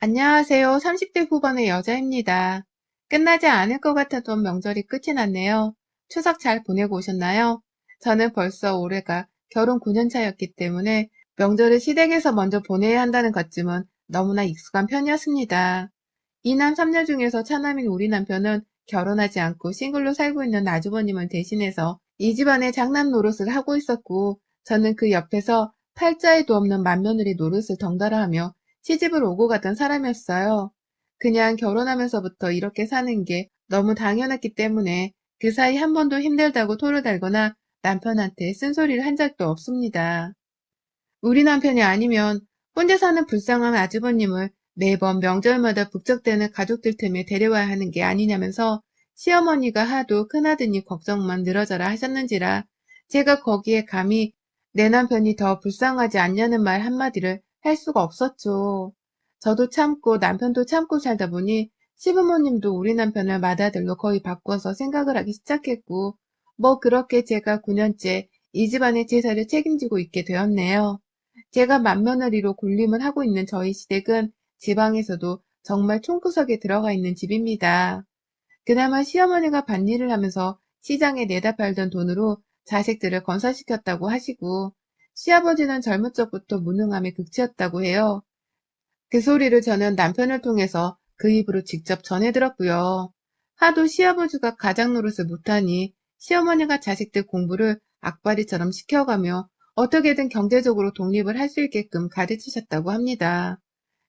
안녕하세요. 30대 후반의 여자입니다. 끝나지 않을 것 같았던 명절이 끝이 났네요. 추석 잘 보내고 오셨나요? 저는 벌써 올해가 결혼 9년 차였기 때문에 명절을 시댁에서 먼저 보내야 한다는 것쯤은 너무나 익숙한 편이었습니다. 이남 3녀 중에서 차남인 우리 남편은 결혼하지 않고 싱글로 살고 있는 아주버님을 대신해서 이 집안의 장남 노릇을 하고 있었고, 저는 그 옆에서 팔자에도 없는 맏며느리 노릇을 덩달아 하며 시집을 오고 가던 사람이었어요. 그냥 결혼하면서부터 이렇게 사는 게 너무 당연했기 때문에 그 사이 한 번도 힘들다고 토를 달거나 남편한테 쓴소리를 한 적도 없습니다. 우리 남편이 아니면 혼자 사는 불쌍한 아주버님을 매번 명절마다 북적대는 가족들 틈에 데려와야 하는 게 아니냐면서 시어머니가 하도 큰아드니 걱정만 늘어져라 하셨는지라 제가 거기에 감히 내 남편이 더 불쌍하지 않냐는 말 한마디를 할 수가 없었죠. 저도 참고 남편도 참고 살다 보니 시부모님도 우리 남편을 맏아들로 거의 바꿔서 생각을 하기 시작했고, 뭐 그렇게 제가 9년째 이 집안의 제사를 책임지고 있게 되었네요. 제가 맏며느리로 군림을 하고 있는 저희 시댁은 지방에서도 정말 총구석에 들어가 있는 집입니다. 그나마 시어머니가 밭일을 하면서 시장에 내다 팔던 돈으로 자식들을 건사시켰다고 하시고, 시아버지는 젊은 적부터 무능함의 극치였다고 해요. 그 소리를 저는 남편을 통해서 그 입으로 직접 전해 들었고요. 하도 시아버지가 가장 노릇을 못하니 시어머니가 자식들 공부를 악바리처럼 시켜가며 어떻게든 경제적으로 독립을 할 수 있게끔 가르치셨다고 합니다.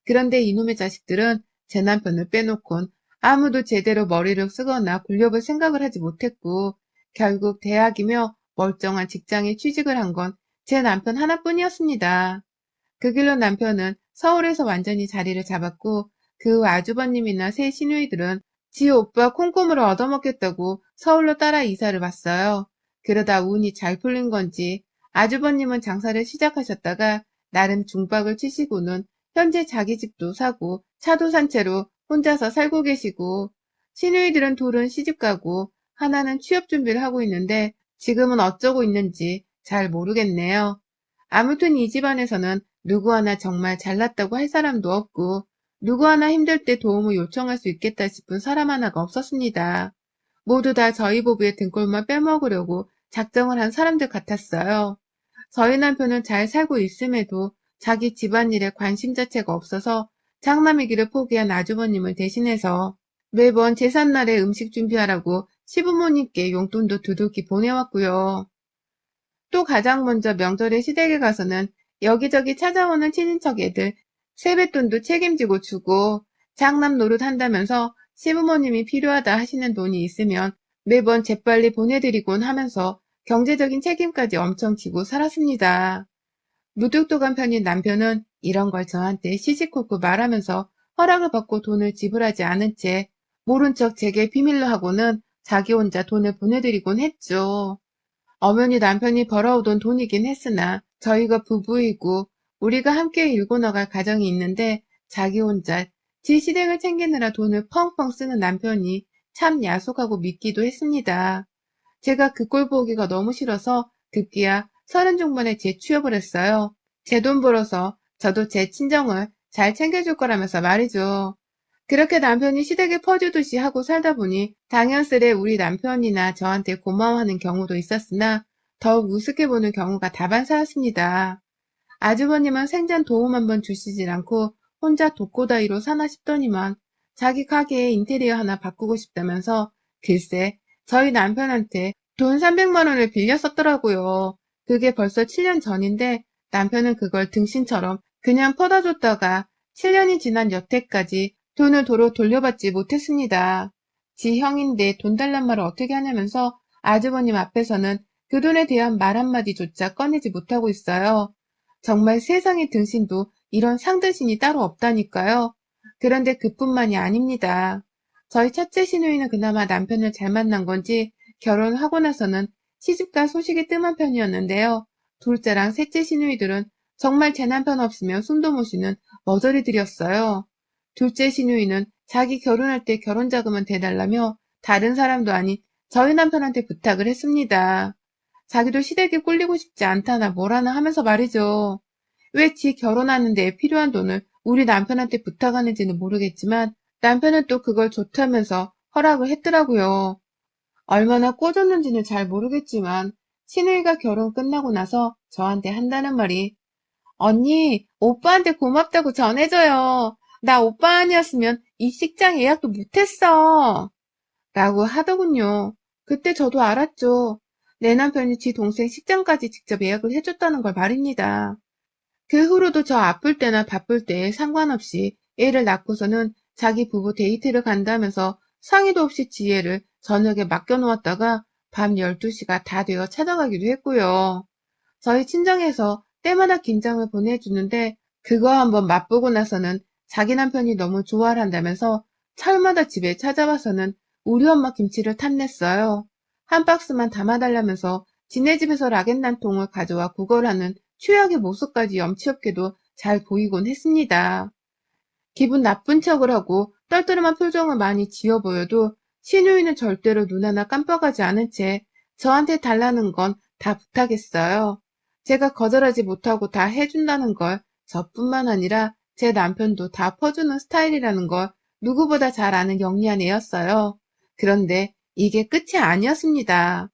그런데 이놈의 자식들은 제 남편을 빼놓곤 아무도 제대로 머리를 쓰거나 굴려볼 생각을 하지 못했고, 결국 대학이며 멀쩡한 직장에 취직을 한 건 제 남편 하나뿐이었습니다. 그 길로 남편은 서울에서 완전히 자리를 잡았고, 그 아주버님이나 새 시누이들은 지 오빠 콩고물을 얻어먹겠다고 서울로 따라 이사를 왔어요. 그러다 운이 잘 풀린 건지 아주버님은 장사를 시작하셨다가 나름 중박을 치시고는 현재 자기 집도 사고 차도 산 채로 혼자서 살고 계시고, 시누이들은 둘은 시집가고 하나는 취업 준비를 하고 있는데 지금은 어쩌고 있는지 잘 모르겠네요. 아무튼 이 집안에서는 누구 하나 정말 잘났다고 할 사람도 없고, 누구 하나 힘들 때 도움을 요청할 수 있겠다 싶은 사람 하나가 없었습니다. 모두 다 저희 부부의 등골만 빼먹으려고 작정을 한 사람들 같았어요. 저희 남편은 잘 살고 있음에도 자기 집안일에 관심 자체가 없어서 장남이기를 포기한 아주버님을 대신해서 매번 제삿날에 음식 준비하라고 시부모님께 용돈도 두둑이 보내왔고요. 또 가장 먼저 명절에 시댁에 가서는 여기저기 찾아오는 친인척 애들 세뱃돈도 책임지고 주고, 장남 노릇 한다면서 시부모님이 필요하다 하시는 돈이 있으면 매번 재빨리 보내드리곤 하면서 경제적인 책임까지 엄청 지고 살았습니다. 무뚝뚝한 편인 남편은 이런 걸 저한테 시시콜콜 말하면서 허락을 받고 돈을 지불하지 않은 채 모른 척 제게 비밀로 하고는 자기 혼자 돈을 보내드리곤 했죠. 엄연히 남편이 벌어오던 돈이긴 했으나 저희가 부부이고 우리가 함께 일고 나갈 가정이 있는데 자기 혼자 지 시댁을 챙기느라 돈을 펑펑 쓰는 남편이 참 야속하고 믿기도 했습니다. 제가 그 꼴 보기가 너무 싫어서 급기야 30 중반에 재취업을 했어요. 제 돈 벌어서 저도 제 친정을 잘 챙겨줄 거라면서 말이죠. 그렇게 남편이 시댁에 퍼주듯이 하고 살다 보니 당연스레 우리 남편이나 저한테 고마워하는 경우도 있었으나 더욱 우습게 보는 경우가 다반사였습니다. 아주버님은 생전 도움 한번 주시질 않고 혼자 독고다이로 사나 싶더니만 자기 가게에 인테리어 하나 바꾸고 싶다면서 글쎄 저희 남편한테 돈 300만 원을 빌려 썼더라고요. 그게 벌써 7년 전인데 남편은 그걸 등신처럼 그냥 퍼다 줬다가 7년이 지난 여태까지 돈을 도로 돌려받지 못했습니다. 지 형인데 돈 달란 말을 어떻게 하냐면서 아주버님 앞에서는 그 돈에 대한 말 한마디조차 꺼내지 못하고 있어요. 정말 세상의 등신도 이런 상등신이 따로 없다니까요. 그런데 그뿐만이 아닙니다. 저희 첫째 시누이는 그나마 남편을 잘 만난 건지 결혼하고 나서는 시집가 소식이 뜸한 편이었는데요. 둘째랑 셋째 시누이들은 정말 제 남편 없으면 숨도 못 쉬는 머저리들이었어요. 둘째 시누이는 자기 결혼할 때 결혼자금은 대달라며 다른 사람도 아닌 저희 남편한테 부탁을 했습니다. 자기도 시댁에 꿀리고 싶지 않다나 뭐라나 하면서 말이죠. 왜 지 결혼하는데 필요한 돈을 우리 남편한테 부탁하는지는 모르겠지만 남편은 또 그걸 좋다면서 허락을 했더라고요. 얼마나 꼬졌는지는 잘 모르겠지만 신우이가 결혼 끝나고 나서 저한테 한다는 말이 언니, 오빠한테 고맙다고 전해줘요. 나 오빠 아니었으면 이 식장 예약도 못했어. 라고 하더군요. 그때 저도 알았죠. 내 남편이 지 동생 식장까지 직접 예약을 해줬다는 걸 말입니다. 그 후로도 저 아플 때나 바쁠 때에 상관없이 애를 낳고서는 자기 부부 데이트를 간다면서 상의도 없이 지혜를 저녁에 맡겨놓았다가 밤 12시가 다 되어 찾아가기도 했고요. 저희 친정에서 때마다 김장을 보내주는데 그거 한번 맛보고 나서는 자기 남편이 너무 좋아를 한다면서 철마다 집에 찾아와서는 우리 엄마 김치를 탐냈어요. 한 박스만 담아달라면서 지네 집에서 락앤란통을 가져와 구걸하는 최악의 모습까지 염치 없게도 잘 보이곤 했습니다. 기분 나쁜 척을 하고 떨떠름한 표정을 많이 지어 보여도 시누이는 절대로 눈 하나 깜빡하지 않은 채 저한테 달라는 건 다 부탁했어요. 제가 거절하지 못하고 다 해준다는 걸 저뿐만 아니라 제 남편도 다 퍼주는 스타일이라는 걸 누구보다 잘 아는 영리한 애였어요. 그런데 이게 끝이 아니었습니다.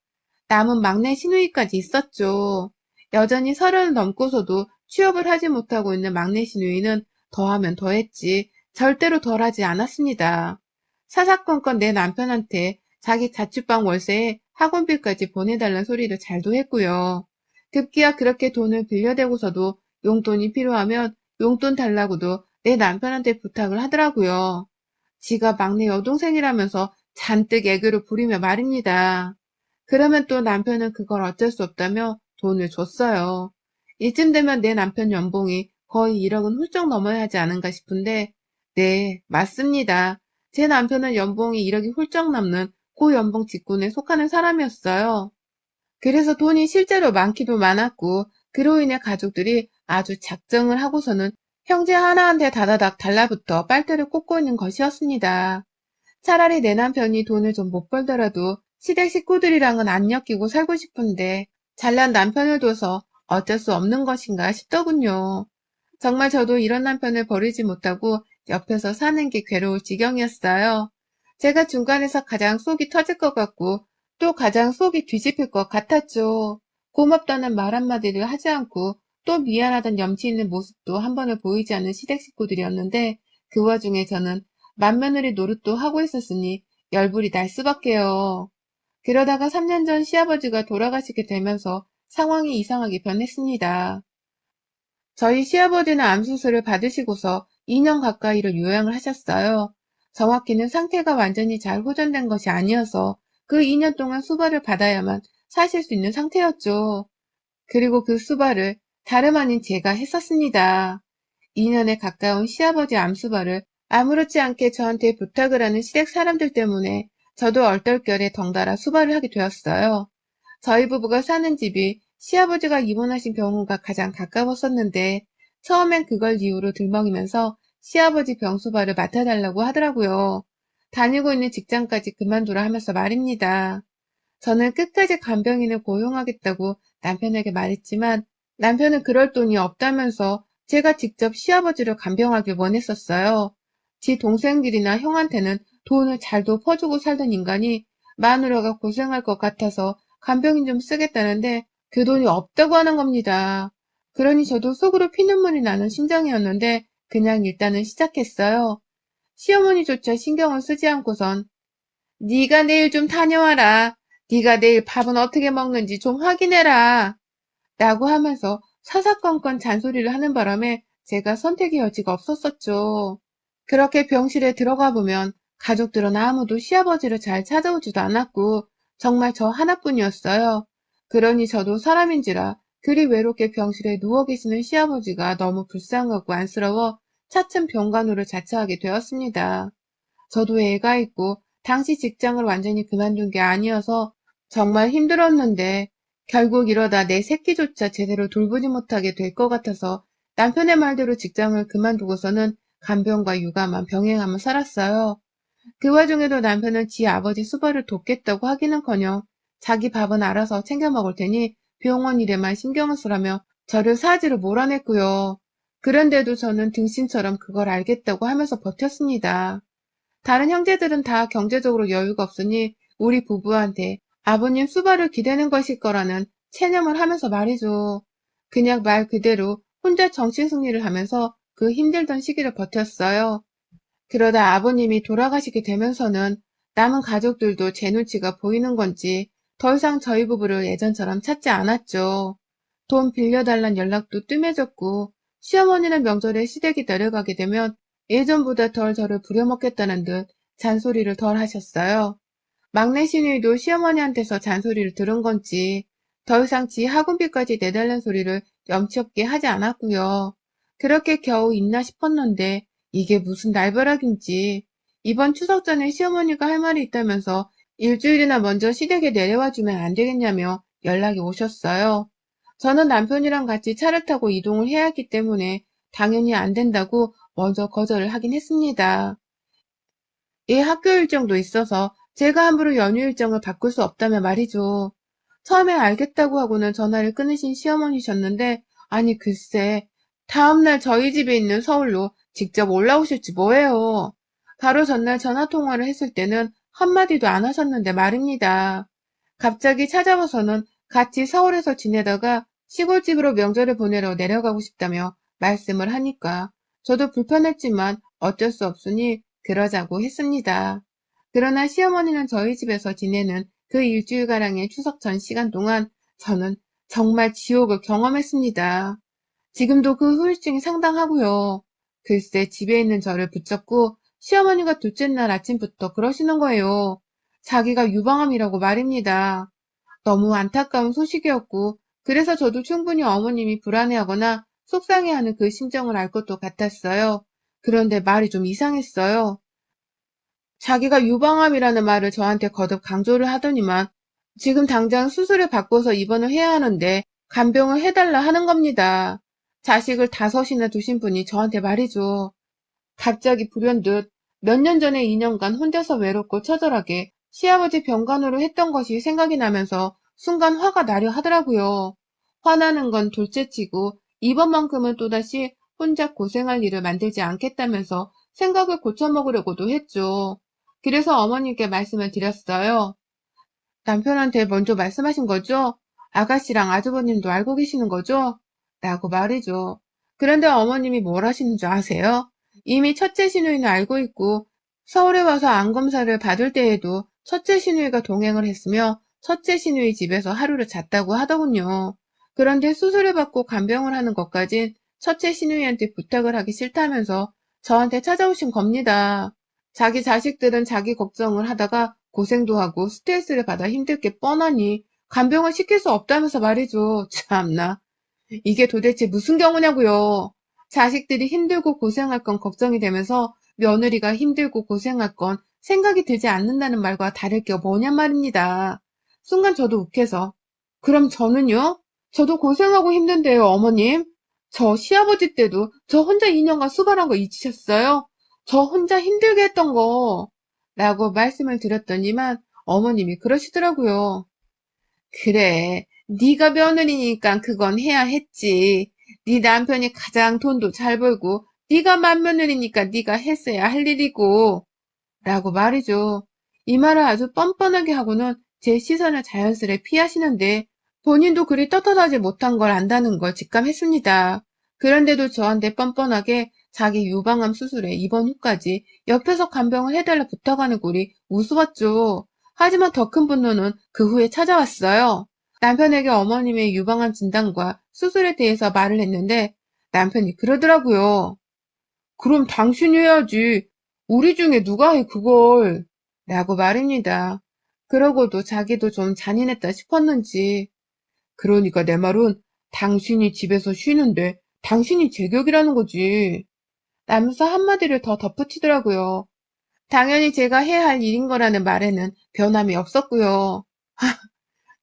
남은 막내 시누이까지 있었죠. 여전히 30을 넘고서도 취업을 하지 못하고 있는 막내 시누이는 더하면 더했지 절대로 덜하지 않았습니다. 사사건건 내 남편한테 자기 자취방 월세에 학원비까지 보내달라는 소리를 잘도 했고요. 급기야 그렇게 돈을 빌려대고서도 용돈이 필요하면 용돈 달라고도 내 남편한테 부탁을 하더라고요. 지가 막내 여동생이라면서 잔뜩 애교를 부리며 말입니다. 그러면 또 남편은 그걸 어쩔 수 없다며 돈을 줬어요. 이쯤 되면 내 남편 연봉이 거의 1억은 훌쩍 넘어야 하지 않은가 싶은데, 네, 맞습니다. 제 남편은 연봉이 1억이 훌쩍 넘는 고연봉 직군에 속하는 사람이었어요. 그래서 돈이 실제로 많기도 많았고, 그로 인해 가족들이 아주 작정을 하고서는 형제 하나한테 다다닥 달라붙어 빨대를 꽂고 있는 것이었습니다. 차라리 내 남편이 돈을 좀 못 벌더라도 시댁 식구들이랑은 안 엮이고 살고 싶은데 잘난 남편을 둬서 어쩔 수 없는 것인가 싶더군요. 정말 저도 이런 남편을 버리지 못하고 옆에서 사는 게 괴로울 지경이었어요. 제가 중간에서 가장 속이 터질 것 같고 또 가장 속이 뒤집힐 것 같았죠. 고맙다는 말 한마디를 하지 않고 또 미안하단 염치 있는 모습도 한 번을 보이지 않는 시댁 식구들이었는데 그 와중에 저는 맏며느리 노릇도 하고 있었으니 열불이 날 수밖에요. 그러다가 3년 전 시아버지가 돌아가시게 되면서 상황이 이상하게 변했습니다. 저희 시아버지는 암수술을 받으시고서 2년 가까이를 요양을 하셨어요. 정확히는 상태가 완전히 잘 호전된 것이 아니어서 그 2년 동안 수발을 받아야만 사실 수 있는 상태였죠. 그리고 그 수발을 다름 아닌 제가 했었습니다. 2년에 가까운 시아버지 암수발을 아무렇지 않게 저한테 부탁을 하는 시댁 사람들 때문에 저도 얼떨결에 덩달아 수발을 하게 되었어요. 저희 부부가 사는 집이 시아버지가 입원하신 병원과 가장 가까웠었는데 처음엔 그걸 이유로 들먹이면서 시아버지 병수발을 맡아달라고 하더라고요. 다니고 있는 직장까지 그만두라 하면서 말입니다. 저는 끝까지 간병인을 고용하겠다고 남편에게 말했지만 남편은 그럴 돈이 없다면서 제가 직접 시아버지를 간병하길 원했었어요. 지 동생들이나 형한테는 돈을 잘도 퍼주고 살던 인간이 마누라가 고생할 것 같아서 간병인 좀 쓰겠다는데 그 돈이 없다고 하는 겁니다. 그러니 저도 속으로 피눈물이 나는 심정이었는데 그냥 일단은 시작했어요. 시어머니조차 신경을 쓰지 않고선 네가 내일 좀 다녀와라. 네가 내일 밥은 어떻게 먹는지 좀 확인해라. 라고 하면서 사사건건 잔소리를 하는 바람에 제가 선택의 여지가 없었었죠. 그렇게 병실에 들어가 보면 가족들은 아무도 시아버지를 잘 찾아오지도 않았고 정말 저 하나뿐이었어요. 그러니 저도 사람인지라 그리 외롭게 병실에 누워 계시는 시아버지가 너무 불쌍하고 안쓰러워 차츰 병간호를 자처하게 되었습니다. 저도 애가 있고 당시 직장을 완전히 그만둔 게 아니어서 정말 힘들었는데 결국 이러다 내 새끼조차 제대로 돌보지 못하게 될 것 같아서 남편의 말대로 직장을 그만두고서는 간병과 육아만 병행하며 살았어요. 그 와중에도 남편은 지 아버지 수발을 돕겠다고 하기는커녕 자기 밥은 알아서 챙겨 먹을 테니 병원 일에만 신경을 쓰라며 저를 사지로 몰아냈고요. 그런데도 저는 등신처럼 그걸 알겠다고 하면서 버텼습니다. 다른 형제들은 다 경제적으로 여유가 없으니 우리 부부한테 아버님 수발을 기대는 것일 거라는 체념을 하면서 말이죠. 그냥 말 그대로 혼자 정신승리를 하면서 그 힘들던 시기를 버텼어요. 그러다 아버님이 돌아가시게 되면서는 남은 가족들도 제 눈치가 보이는 건지 더 이상 저희 부부를 예전처럼 찾지 않았죠. 돈 빌려달란 연락도 뜸해졌고 시어머니는 명절에 시댁이 내려가게 되면 예전보다 덜 저를 부려먹겠다는 듯 잔소리를 덜 하셨어요. 막내 시누이도 시어머니한테서 잔소리를 들은 건지 더 이상 지 학원비까지 내달란 소리를 염치 없게 하지 않았고요. 그렇게 겨우 있나 싶었는데 이게 무슨 날벼락인지 이번 추석 전에 시어머니가 할 말이 있다면서 일주일이나 먼저 시댁에 내려와 주면 안 되겠냐며 연락이 오셨어요. 저는 남편이랑 같이 차를 타고 이동을 해야 하기 때문에 당연히 안 된다고 먼저 거절을 하긴 했습니다. 애 학교 일정도 있어서 제가 함부로 연휴 일정을 바꿀 수 없다며 말이죠. 처음에 알겠다고 하고는 전화를 끊으신 시어머니셨는데 아니 글쎄 다음날 저희 집에 있는 서울로 직접 올라오실지 뭐예요. 바로 전날 전화통화를 했을 때는 한마디도 안 하셨는데 말입니다. 갑자기 찾아와서는 같이 서울에서 지내다가 시골집으로 명절을 보내러 내려가고 싶다며 말씀을 하니까 저도 불편했지만 어쩔 수 없으니 그러자고 했습니다. 그러나 시어머니는 저희 집에서 지내는 그 일주일가량의 추석 전 시간 동안 저는 정말 지옥을 경험했습니다. 지금도 그 후유증이 상당하고요. 글쎄 집에 있는 저를 붙잡고 시어머니가 둘째 날 아침부터 그러시는 거예요. 자기가 유방암이라고 말입니다. 너무 안타까운 소식이었고 그래서 저도 충분히 어머님이 불안해하거나 속상해하는 그 심정을 알 것도 같았어요. 그런데 말이 좀 이상했어요. 자기가 유방암이라는 말을 저한테 거듭 강조를 하더니만 지금 당장 수술을 받고서 입원을 해야 하는데 간병을 해달라 하는 겁니다. 자식을 5이나 두신 분이 저한테 말이죠. 갑자기 불현듯 몇 년 전에 2년간 혼자서 외롭고 처절하게 시아버지 병간호를 했던 것이 생각이 나면서 순간 화가 나려 하더라고요. 화나는 건 둘째치고 이번만큼은 또다시 혼자 고생할 일을 만들지 않겠다면서 생각을 고쳐먹으려고도 했죠. 그래서 어머님께 말씀을 드렸어요. 남편한테 먼저 말씀하신 거죠? 아가씨랑 아주버님도 알고 계시는 거죠? 라고 말이죠. 그런데 어머님이 뭘 하시는 줄 아세요? 이미 첫째 시누이는 알고 있고 서울에 와서 암검사를 받을 때에도 첫째 시누이가 동행을 했으며 첫째 시누이 집에서 하루를 잤다고 하더군요. 그런데 수술을 받고 간병을 하는 것까진 첫째 시누이한테 부탁을 하기 싫다면서 저한테 찾아오신 겁니다. 자기 자식들은 자기 걱정을 하다가 고생도 하고 스트레스를 받아 힘들 게 뻔하니 간병을 시킬 수 없다면서 말이죠. 참나. 이게 도대체 무슨 경우냐고요. 자식들이 힘들고 고생할 건 걱정이 되면서 며느리가 힘들고 고생할 건 생각이 들지 않는다는 말과 다를 게 뭐냔 말입니다. 순간 저도 욱해서 그럼 저는요? 저도 고생하고 힘든데요, 어머님. 저 시아버지 때도 저 혼자 2년간 수발한 거 잊으셨어요? 저 혼자 힘들게 했던 거. 라고 말씀을 드렸더니만 어머님이 그러시더라고요. 그래, 네가 며느리니까 그건 해야 했지. 네 남편이 가장 돈도 잘 벌고 네가 맏며느리니까 네가 했어야 할 일이고 라고 말이죠. 이 말을 아주 뻔뻔하게 하고는 제 시선을 자연스레 피하시는데 본인도 그리 떳떳하지 못한 걸 안다는 걸 직감했습니다. 그런데도 저한테 뻔뻔하게 자기 유방암 수술에 입원 후까지 옆에서 간병을 해달라 부탁하는 꼴이 우스웠죠. 하지만 더 큰 분노는 그 후에 찾아왔어요. 남편에게 어머님의 유방암 진단과 수술에 대해서 말을 했는데 남편이 그러더라고요. 그럼 당신이 해야지. 우리 중에 누가 해 그걸. 라고 말입니다. 그러고도 자기도 좀 잔인했다 싶었는지 그러니까 내 말은 당신이 집에서 쉬는데 당신이 제격이라는 거지. 라면서 한마디를 더 덧붙이더라고요. 당연히 제가 해야 할 일인 거라는 말에는 변함이 없었고요.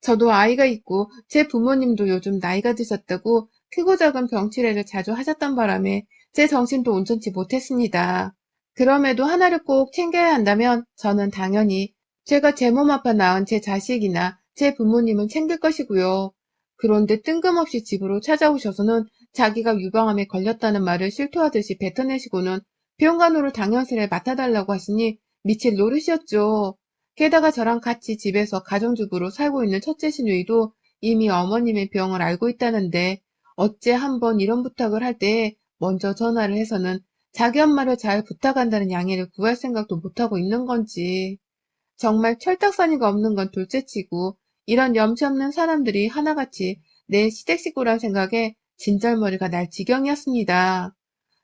저도 아이가 있고 제 부모님도 요즘 나이가 드셨다고 크고 작은 병치레를 자주 하셨던 바람에 제 정신도 온전치 못했습니다. 그럼에도 하나를 꼭 챙겨야 한다면 저는 당연히 제가 제 몸 아파 낳은 제 자식이나 제 부모님은 챙길 것이고요. 그런데 뜬금없이 집으로 찾아오셔서는 자기가 유방암에 걸렸다는 말을 실토하듯이 뱉어내시고는 병간호를 당연스레 맡아달라고 하시니 미칠 노릇이었죠. 게다가 저랑 같이 집에서 가정주부로 살고 있는 첫째 시누이도 이미 어머님의 병을 알고 있다는데 어째 한번 이런 부탁을 할 때 먼저 전화를 해서는 자기 엄마를 잘 부탁한다는 양해를 구할 생각도 못하고 있는 건지. 정말 철딱서니가 없는 건 둘째치고 이런 염치 없는 사람들이 하나같이 내 시댁 식구란 생각에 진절머리가 날 지경이었습니다.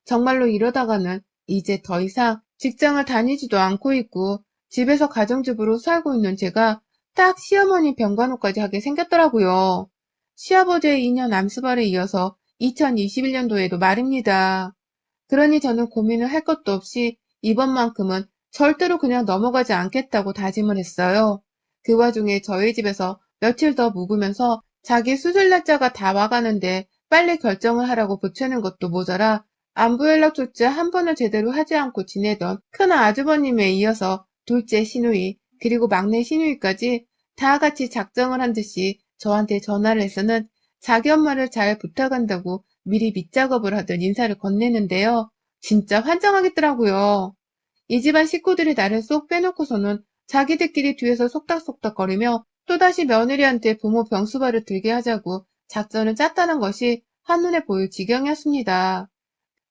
정말로 이러다가는 이제 더 이상 직장을 다니지도 않고 있고 집에서 가정주부로 살고 있는 제가 딱 시어머니 병간호까지 하게 생겼더라고요. 시아버지의 2년 암수발에 이어서 2021년도에도 말입니다. 그러니 저는 고민을 할 것도 없이 이번만큼은 절대로 그냥 넘어가지 않겠다고 다짐을 했어요. 그 와중에 저희 집에서 며칠 더 묵으면서 자기 수술 날짜가 다 와가는데 빨리 결정을 하라고 보채는 것도 모자라 안부 연락조차 한 번을 제대로 하지 않고 지내던 큰 아주버님에 이어서 둘째 시누이 그리고 막내 시누이까지 다 같이 작정을 한 듯이 저한테 전화를 해서는 자기 엄마를 잘 부탁한다고 미리 밑작업을 하듯 인사를 건네는데요. 진짜 환장하겠더라고요. 이 집안 식구들이 나를 쏙 빼놓고서는 자기들끼리 뒤에서 속닥속닥거리며 또다시 며느리한테 부모 병수발을 들게 하자고 작전을 짰다는 것이 한눈에 보일 지경이었습니다.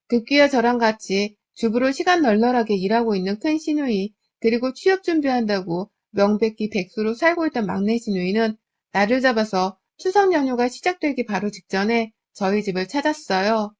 급기야 저랑 같이 주부로 시간 널널하게 일하고 있는 큰 시누이 그리고 취업 준비한다고 명백히 백수로 살고 있던 막내 시누이는 나를 잡아서 추석 연휴가 시작되기 바로 직전에 저희 집을 찾았어요.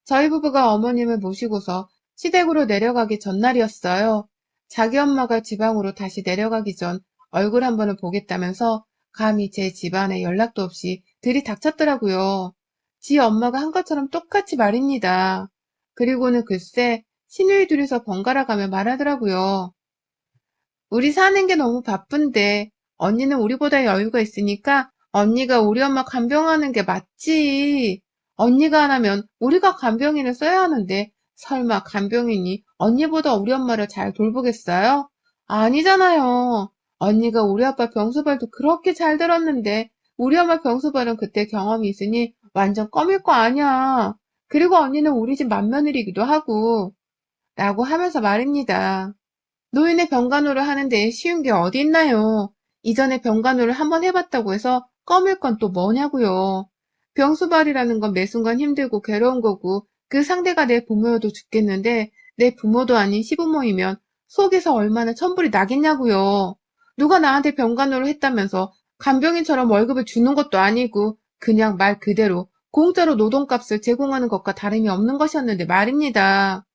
저희 부부가 어머님을 모시고서 시댁으로 내려가기 전날이었어요. 자기 엄마가 지방으로 다시 내려가기 전 얼굴 한 번을 보겠다면서 감히 제 집안에 연락도 없이 들이닥쳤더라고요. 지 엄마가 한 것처럼 똑같이 말입니다. 그리고는 글쎄 시누이 둘이서 번갈아 가며 말하더라고요. 우리 사는 게 너무 바쁜데 언니는 우리보다 여유가 있으니까 언니가 우리 엄마 간병하는 게 맞지. 언니가 안 하면 우리가 간병인을 써야 하는데 설마 간병인이 언니보다 우리 엄마를 잘 돌보겠어요? 아니잖아요. 언니가 우리 아빠 병수발도 그렇게 잘 들었는데 우리 엄마 병수발은 그때 경험이 있으니 완전 껌일 거 아니야. 그리고 언니는 우리 집 맏며느리기도 하고 라고 하면서 말입니다. 노인의 병간호를 하는데 쉬운 게 어디 있나요? 이전에 병간호를 한번 해봤다고 해서 껌일 건 또 뭐냐고요. 병수발이라는 건 매 순간 힘들고 괴로운 거고 그 상대가 내 부모여도 죽겠는데 내 부모도 아닌 시부모이면 속에서 얼마나 천불이 나겠냐고요. 누가 나한테 병간호를 했다면서 간병인처럼 월급을 주는 것도 아니고 그냥 말 그대로 공짜로 노동값을 제공하는 것과 다름이 없는 것이었는데 말입니다.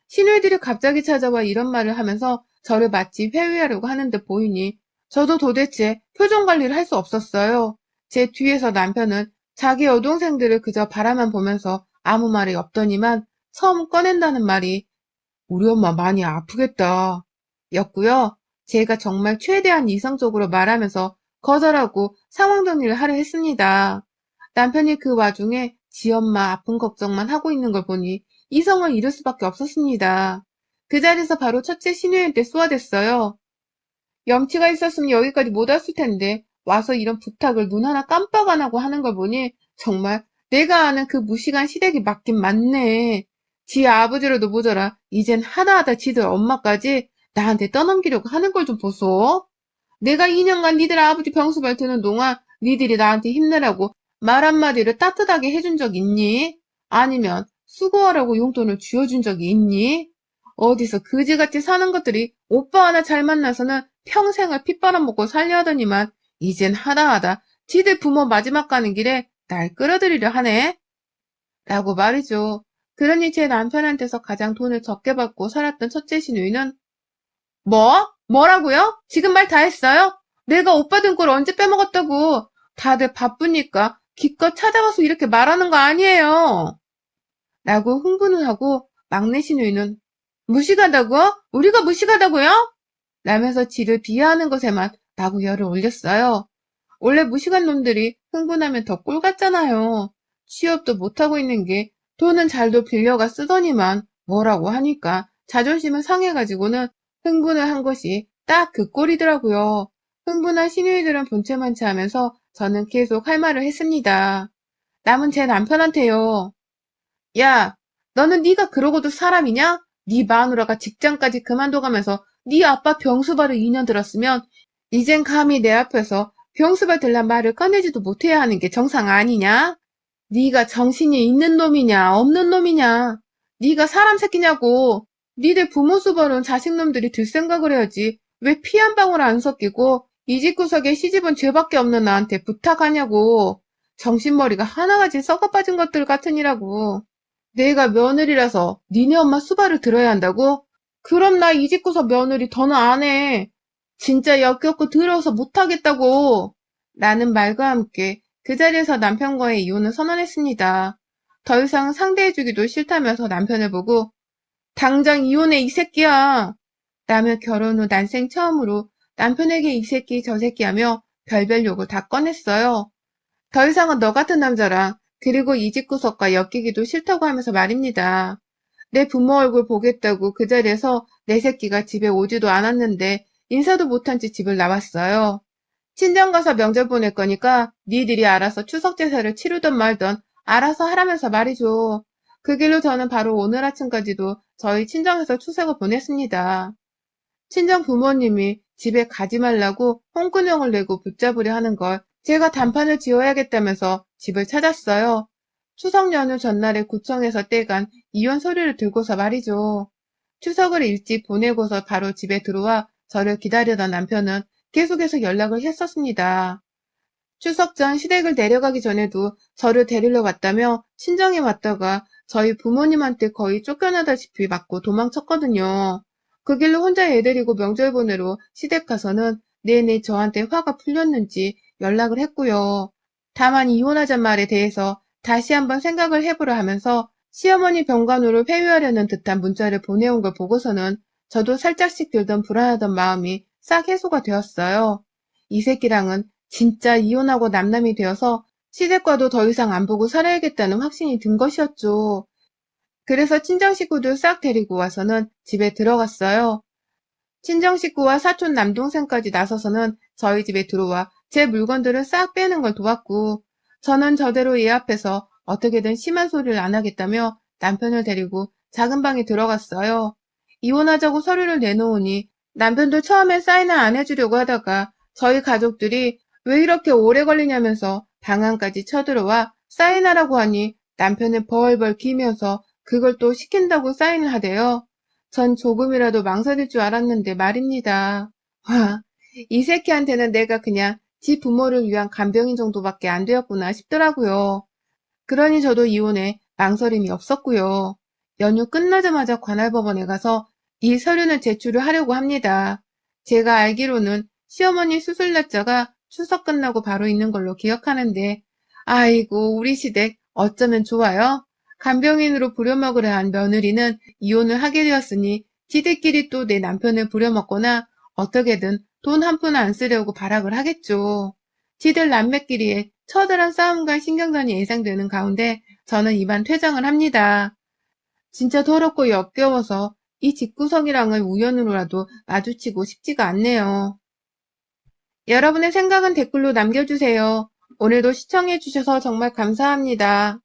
시누이들이 갑자기 찾아와 이런 말을 하면서 저를 마치 회유하려고 하는 듯 보이니 저도 도대체 표정 관리를 할 수 없었어요. 제 뒤에서 남편은 자기 여동생들을 그저 바라만 보면서 아무 말이 없더니만 처음 꺼낸다는 말이 우리 엄마 많이 아프겠다 였고요. 제가 정말 최대한 이성적으로 말하면서 거절하고 상황 정리를 하려 했습니다. 남편이 그 와중에 지 엄마 아픈 걱정만 하고 있는 걸 보니 이성을 잃을 수밖에 없었습니다. 그 자리에서 바로 첫째 시누이한테 쏘아댔어요. 염치가 있었으면 여기까지 못 왔을 텐데 와서 이런 부탁을 눈 하나 깜빡 안 하고 하는 걸 보니 정말 내가 아는 그 무식한 시댁이 맞긴 맞네. 지 아버지로도 모자라 이젠 하다하다 지들 엄마까지 나한테 떠넘기려고 하는 걸 좀 보소. 내가 2년간 니들 아버지 병수발 드는 동안 니들이 나한테 힘내라고 말 한마디를 따뜻하게 해준 적 있니? 아니면 수고하라고 용돈을 쥐어준 적이 있니? 어디서 그지같이 사는 것들이 오빠 하나 잘 만나서는 평생을 피 빨아먹고 살려 하더니만 이젠 하다하다 지들 부모 마지막 가는 길에 날 끌어들이려 하네? 라고 말이죠. 그러니 제 남편한테서 가장 돈을 적게 받고 살았던 첫째 시누이는 뭐? 뭐라고요? 지금 말 다 했어요? 내가 오빠 등골 언제 빼먹었다고? 다들 바쁘니까 기껏 찾아와서 이렇게 말하는 거 아니에요. 라고 흥분을 하고 막내 시누이는 무식하다고? 우리가 무식하다고요? 라면서 지를 비하하는 것에만 나고 열을 올렸어요. 원래 무식한 놈들이 흥분하면 더 꼴 같잖아요. 취업도 못하고 있는 게 돈은 잘도 빌려가 쓰더니만 뭐라고 하니까 자존심은 상해가지고는 흥분을 한 것이 딱 그 꼴이더라고요. 흥분한 시누이들은 본체만치 하면서 저는 계속 할 말을 했습니다. 남은 제 남편한테요. 야, 너는 네가 그러고도 사람이냐? 네 마누라가 직장까지 그만둬가면서 네 아빠 병수발을 2년 들었으면 이젠 감히 내 앞에서 병수발 들란 말을 꺼내지도 못해야 하는 게 정상 아니냐? 네가 정신이 있는 놈이냐 없는 놈이냐? 네가 사람 새끼냐고. 니들 부모 수발은 자식놈들이 들 생각을 해야지. 왜 피 한 방울 안 섞이고 이 집 구석에 시집은 죄밖에 없는 나한테 부탁하냐고. 정신머리가 하나같이 썩어빠진 것들 같으니라고. 내가 며느리라서 니네 엄마 수발을 들어야 한다고? 그럼 나 이 집구석 며느리 더는 안 해. 진짜 역겹고 더러워서 못하겠다고. 라는 말과 함께 그 자리에서 남편과의 이혼을 선언했습니다. 더 이상 상대해주기도 싫다면서 남편을 보고 당장 이혼해 이 새끼야. 라며 결혼 후 난생 처음으로 남편에게 이 새끼 저 새끼 하며 별별 욕을 다 꺼냈어요. 더 이상은 너 같은 남자랑 그리고 이 집구석과 엮이기도 싫다고 하면서 말입니다. 내 부모 얼굴 보겠다고 그 자리에서 내 새끼가 집에 오지도 않았는데 인사도 못한 채 집을 나왔어요. 친정 가서 명절 보낼 거니까 니들이 알아서 추석 제사를 치르든 말든 알아서 하라면서 말이죠. 그 길로 저는 바로 오늘 아침까지도 저희 친정에서 추석을 보냈습니다. 친정 부모님이 집에 가지 말라고 홍군형을 내고 붙잡으려 하는 걸 제가 단판을 지어야겠다면서 집을 찾았어요. 추석 연휴 전날에 구청에서 떼간 이혼 서류를 들고서 말이죠. 추석을 일찍 보내고서 바로 집에 들어와 저를 기다리던 남편은 계속해서 연락을 했었습니다. 추석 전 시댁을 내려가기 전에도 저를 데리러 왔다며 친정에 왔다가 저희 부모님한테 거의 쫓겨나다시피 맞고 도망쳤거든요. 그 길로 혼자 애 데리고 명절 보내러 시댁 가서는 내내 저한테 화가 풀렸는지 연락을 했고요. 다만 이혼하잔 말에 대해서 다시 한번 생각을 해보라 하면서 시어머니 병간호를 회유하려는 듯한 문자를 보내온 걸 보고서는 저도 살짝씩 들던 불안하던 마음이 싹 해소가 되었어요. 이 새끼랑은 진짜 이혼하고 남남이 되어서 시댁과도 더 이상 안 보고 살아야겠다는 확신이 든 것이었죠. 그래서 친정 식구들 싹 데리고 와서는 집에 들어갔어요. 친정 식구와 사촌 남동생까지 나서서는 저희 집에 들어와 제 물건들을 싹 빼는 걸 도왔고, 저는 저대로 얘 앞에서 어떻게든 심한 소리를 안 하겠다며 남편을 데리고 작은 방에 들어갔어요. 이혼하자고 서류를 내놓으니 남편도 처음엔 사인을 안 해주려고 하다가 저희 가족들이 왜 이렇게 오래 걸리냐면서 방안까지 쳐들어와 사인하라고 하니 남편은 벌벌 기면서 그걸 또 시킨다고 사인을 하대요. 전 조금이라도 망설일 줄 알았는데 말입니다. 와, 이 새끼한테는 내가 그냥 지 부모를 위한 간병인 정도밖에 안 되었구나 싶더라고요. 그러니 저도 이혼에 망설임이 없었고요. 연휴 끝나자마자 관할법원에 가서 이 서류는 제출을 하려고 합니다. 제가 알기로는 시어머니 수술 날짜가 추석 끝나고 바로 있는 걸로 기억하는데, 아이고, 우리 시댁 어쩌면 좋아요? 간병인으로 부려먹으려 한 며느리는 이혼을 하게 되었으니 지들끼리 또 내 남편을 부려먹거나 어떻게든 돈 한 푼 안 쓰려고 발악을 하겠죠. 지들 남매끼리의 처절한 싸움과 신경전이 예상되는 가운데 저는 이만 퇴장을 합니다. 진짜 더럽고 역겨워서 이 집구석이랑은 우연으로라도 마주치고 싶지가 않네요. 여러분의 생각은 댓글로 남겨주세요. 오늘도 시청해주셔서 정말 감사합니다.